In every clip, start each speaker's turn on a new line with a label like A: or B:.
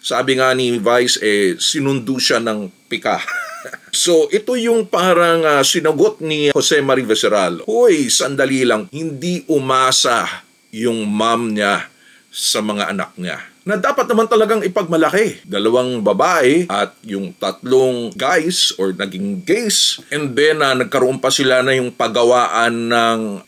A: Sabi nga ni Vice, sinundo siya ng pika. So, ito yung parang sinagot ni Jose Marie Viceral. Hoy, sandali lang, hindi umasa yung mom niya sa mga anak niya, na dapat naman talagang ipagmalaki. 2 babae at yung 3 guys or naging gays. And then nagkaroon pa sila na yung paggawaan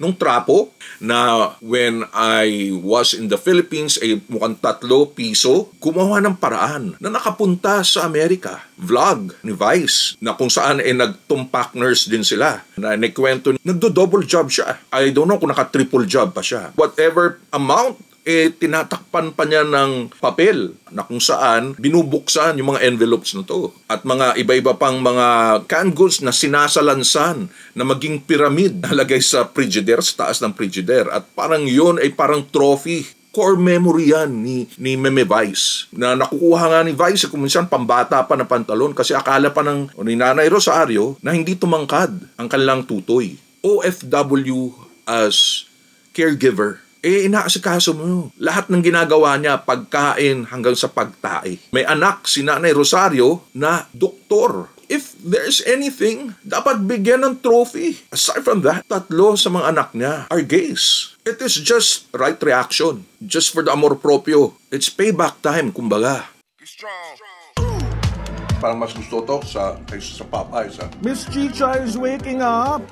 A: nung trapo na when I was in the Philippines, mukhang 3 piso, gumawa ng paraan na nakapunta sa Amerika. Vlog ni Vice na kung saan nagtumpak nurse din sila. Na nagkwento, nagdo-double job siya. I don't know kung naka-triple job pa siya. Whatever amount, tinatakpan pa niya ng papel na kung saan binubuksan yung mga envelopes na to. At mga iba-iba pang mga canned goods na sinasalansan na maging pyramid nalagay sa frigidaire, sa taas ng frigidaire. At parang yun ay parang trophy. Core memory yan ni Meme Vice. Na nakukuha nga ni Vice kung minsan pambata pa na pantalon kasi akala pa ni Nanay Rosario na hindi tumangkad ang kanilang tutoy. OFW as caregiver. Inaasikaso mo. Lahat ng ginagawa niya, pagkain hanggang sa pagtae. May anak si Nanay Rosario na doktor. If there's anything, dapat bigyan ng trophy. Aside from that, 3 sa mga anak niya are gays. It is just right reaction. Just for the amor proprio. It's payback time, kumbaga. Parang mas gusto to sa Popeyes.
B: Miss Chicha is waking up.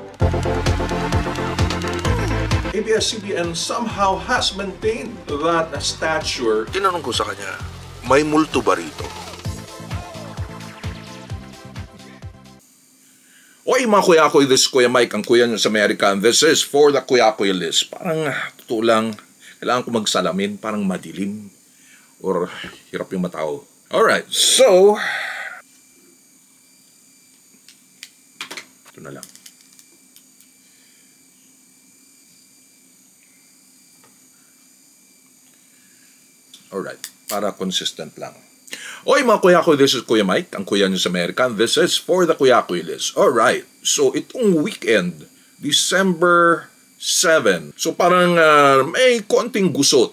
A: ABS-CBN somehow has maintained that stature. Tinanong ko sa kanya, may multo ba rito? Oy mga kuya-kuy, this is Kuya Mike, ang kuya nyo sa Amerika, and this is for the Kuya-Kuy list. Parang totoo lang, kailangan ko magsalamin, parang madilim or hirap yung matao. Alright, so ito na lang. Alright, para consistent lang. Oy mga kuya-kuy, this is Kuya Mike, ang kuya nyo sa Amerika, and this is for the Kuya-Kuy list. Alright, so itong weekend, December 7, so parang may konting gusot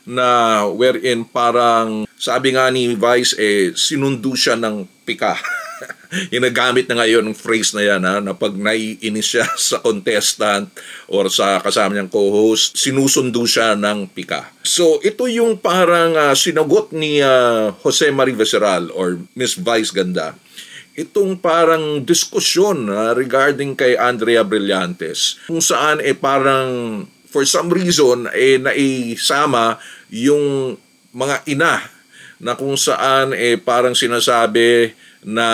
A: na wherein parang sabi nga ni Vice, sinundo siya ng pika. Ginagamit na ngayon ng phrase na yan na pag naiinis siya sa contestant or sa kasama niyang co-host, sinusundo siya ng pika. So ito yung parang sinagot ni Jose Marie Viceral or Miss Vice Ganda. Itong parang diskusyon regarding kay Andrea Brillantes kung saan parang for some reason naisama yung mga ina na kung saan parang sinasabi na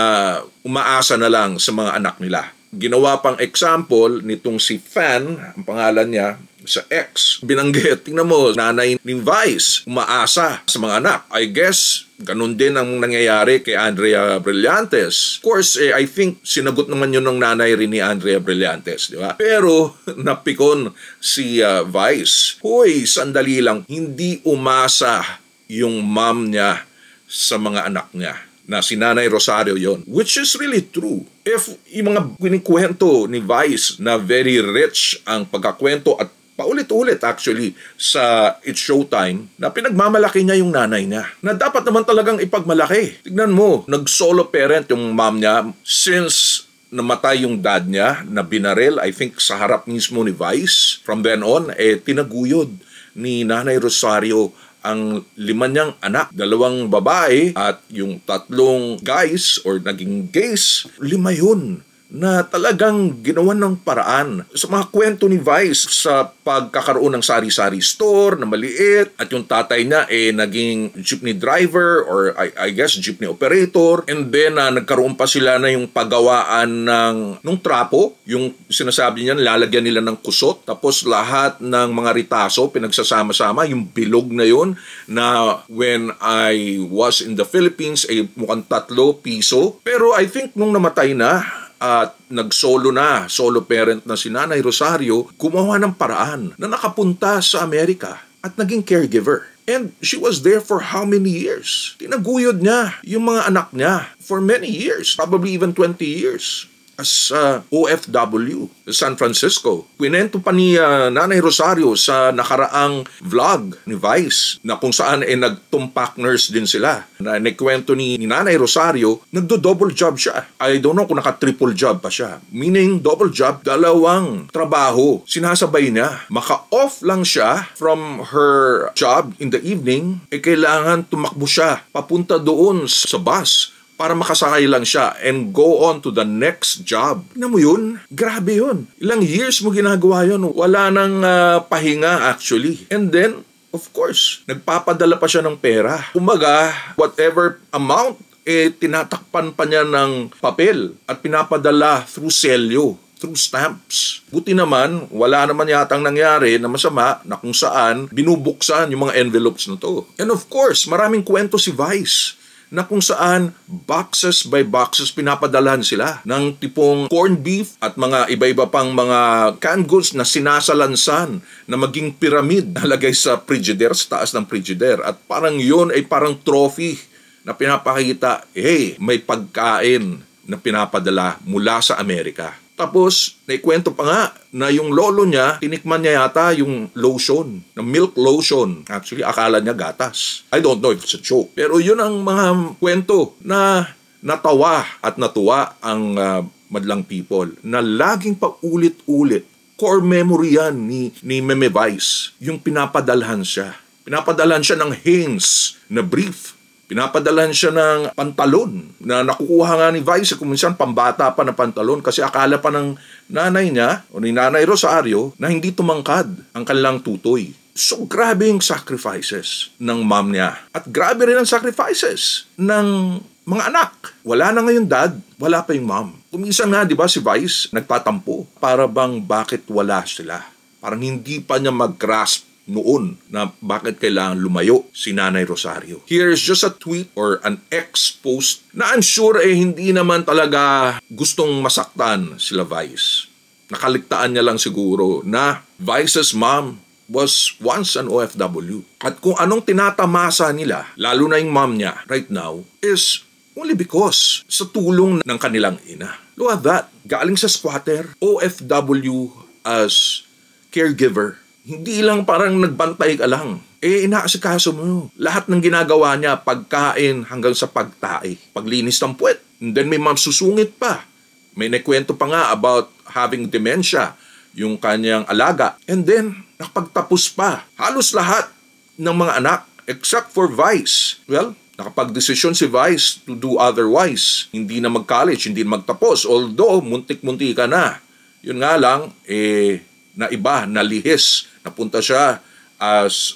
A: umaasa na lang sa mga anak nila. Ginawa pang example nitong si Fan, ang pangalan niya, sa X. Binanggit, tingnan mo, nanay ni Vice, umaasa sa mga anak. I guess, ganun din ang nangyayari kay Andrea Brillantes. Of course, I think sinagot naman yun ng nanay rin ni Andrea Brillantes, di ba? Pero, napikon si Vice. Hoy, sandali lang, hindi umasa yung mom niya sa mga anak niya. Na si Nanay Rosario yon, which is really true. If yung mga kwento ni Vice na very rich ang pagkakwento at paulit-ulit actually sa It's Showtime na pinagmamalaki niya yung nanay niya na dapat naman talagang ipagmalaki. Tignan mo, nag-solo parent yung mom niya since namatay yung dad niya na binaril, I think sa harap mismo ni Vice. From then on, tinaguyod ni Nanay Rosario ang 5 niyang anak, 2 babae at yung 3 guys or naging gays, 5 yun na talagang ginawan ng paraan. Sa mga kwento ni Vice sa pagkakaroon ng sari-sari store na maliit at yung tatay niya naging jeepney driver or I guess jeepney operator, and then nagkaroon pa sila na yung paggawaan nung trapo, yung sinasabi niya lalagyan nila ng kusot, tapos lahat ng mga ritaso pinagsasama-sama, yung bilog na yun na when I was in the Philippines mukhang 3 piso, pero I think nung namatay na at solo parent na si Nanay Rosario, gumawa ng paraan na nakapunta sa Amerika at naging caregiver. And she was there for how many years? Tinaguyod niya yung mga anak niya for many years, probably even 20 years. as OFW sa San Francisco. Kwento pa ni Nanay Rosario sa nakaraang vlog ni Vice na kung saan nagtumpak nurse din sila. Na nagkwento ni Nanay Rosario, nagdo-double job siya. I don't know kung naka-triple job pa siya. Meaning, double job, dalawang trabaho. Sinasabay niya. Maka-off lang siya from her job in the evening, kailangan tumakbo siya papunta doon sa bus para makasakay lang siya and go on to the next job. Tignan mo yun? Grabe yun. Ilang years mo ginagawa yun. Wala nang pahinga actually. And then, of course, nagpapadala pa siya ng pera. Kumaga, whatever amount, tinatakpan pa niya ng papel at pinapadala through selyo, through stamps. Buti naman, wala naman yatang nangyari na masama na kung saan binubuksan yung mga envelopes na to. And of course, maraming kwento si Vice na kung saan boxes by boxes pinapadalahan sila ng tipong corned beef at mga iba-iba pang mga canned goods na sinasalansan na maging pyramid nalagay sa frigidaire, sa taas ng frigidaire. At parang yun ay parang trophy na pinapakita, hey, may pagkain na pinapadala mula sa Amerika. Tapos, naikwento pa nga na yung lolo niya, tinikman niya yata yung lotion, na milk lotion. Actually, akala niya gatas. I don't know if it's a joke. Pero yun ang mga kwento na natawa at natuwa ang madlang people na laging paulit-ulit. Core memory yan ni Meme Vice. Yung pinapadalhan siya. Pinapadalhan siya ng Hanes na brief. Pinapadalhan siya ng pantalon na nakukuha nga ni Vice kung minsan pambata pa na pantalon kasi akala pa ng nanay niya o ni Nanay Rosario na hindi tumangkad ang kanilang tutoy. So grabe yung sacrifices ng mom niya at grabe rin ang sacrifices ng mga anak. Wala na ngayon dad, wala pa yung mom. Kuminsan nga, di ba, si Vice nagtatampo para bang bakit wala sila. Parang hindi pa niya mag-grasp noon na bakit kailangan lumayo si Nanay Rosario. Here's just a tweet or an ex-post na I'm sure hindi naman talaga gustong masaktan sila Vice. Nakaligtaan niya lang siguro na Vice's mom was once an OFW. At kung anong tinatamasa nila, lalo na yung mom niya right now, is only because sa tulong ng kanilang ina. Look at that. Galing sa squatter, OFW as caregiver. Hindi lang parang nagbantay ka lang. Inaasikaso mo. Lahat ng ginagawa niya, pagkain hanggang sa pagtae. Paglinis ng puwet. And then may susungit pa. May nakwento pa nga about having dementia, yung kanyang alaga. And then, nakapagtapos pa. Halos lahat ng mga anak, except for Vice. Well, nakapag-desisyon si Vice to do otherwise. Hindi na mag-college, hindi na magtapos. Although, muntik-munti ka na. Yun nga lang, na iba, nalihis. Napunta siya as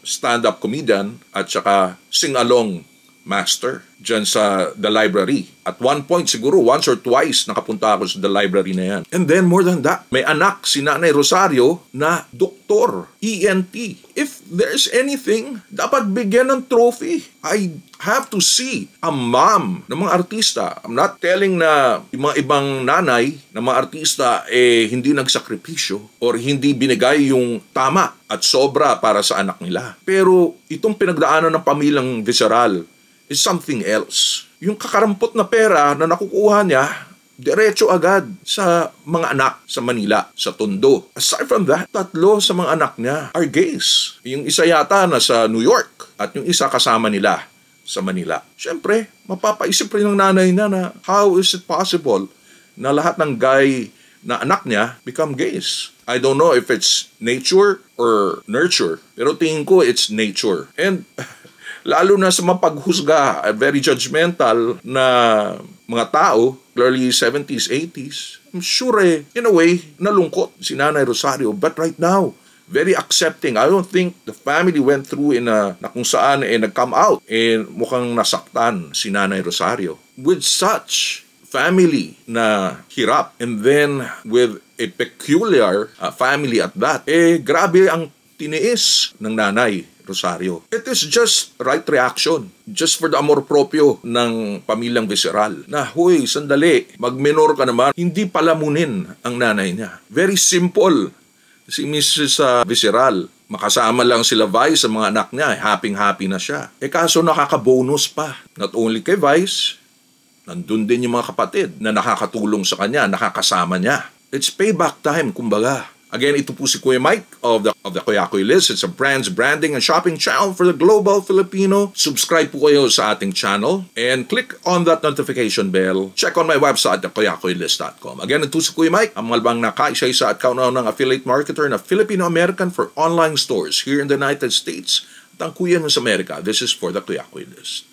A: stand-up comedian at saka sing-along master dyan sa The Library. At one point, siguro once or twice nakapunta ako sa The Library na yan. And then more than that, may anak si Nanay Rosario na doktor, ENT. If there's anything, dapat bigyan ng trophy. I have to see a mom ng mga artista. I'm not telling na yung mga ibang nanay ng mga artista hindi nagsakripisyo or hindi binigay yung tama at sobra para sa anak nila. Pero itong pinagdaanan ng pamilyang Visceral is something else. Yung kakarampot na pera na nakukuha niya, diretso agad sa mga anak sa Manila, sa Tondo. Aside from that, 3 sa mga anak niya are gays. Yung isa yata na sa New York at yung isa kasama nila sa Manila. Siyempre, mapapaisip rin ng nanay niya na how is it possible na lahat ng gay na anak niya become gays? I don't know if it's nature or nurture, pero tingin ko it's nature. And lalo na sa mapaghusga, very judgmental na mga tao, early 70s, 80s, I'm sure in a way, nalungkot si Nanay Rosario. But right now, very accepting. I don't think the family went through na kung saan nag-come out, mukhang nasaktan si Nanay Rosario. With such family na hirap, and then with a peculiar family at that, grabe ang tiniis ng Nanay Rosario. It is just right reaction. Just for the amor proprio ng pamilyang Visceral. Na, huy, sandali, mag-minor ka naman. Hindi palamunin ang nanay niya. Very simple. Si Mrs. Visceral, makasama lang sila Vice sa mga anak niya. Happy-happy na siya. Kaso nakaka-bonus pa. Not only kay Vice, Nandun din yung mga kapatid na nakakatulong sa kanya, nakakasama niya. It's payback time, kumbaga. Again, ito po si Kuya Mike of the Kuya Kuy List. It's a brands, branding, and shopping channel for the global Filipino. Subscribe po kayo sa ating channel and click on that notification bell. Check on my website at kuyakuylist.com. Again, ito si Kuya Mike, ang malbang nakaisa-isa at kauna-unang affiliate marketer na Filipino-American for online stores here in the United States. At ang Kuya sa Amerika, this is for the Kuya Kuy List.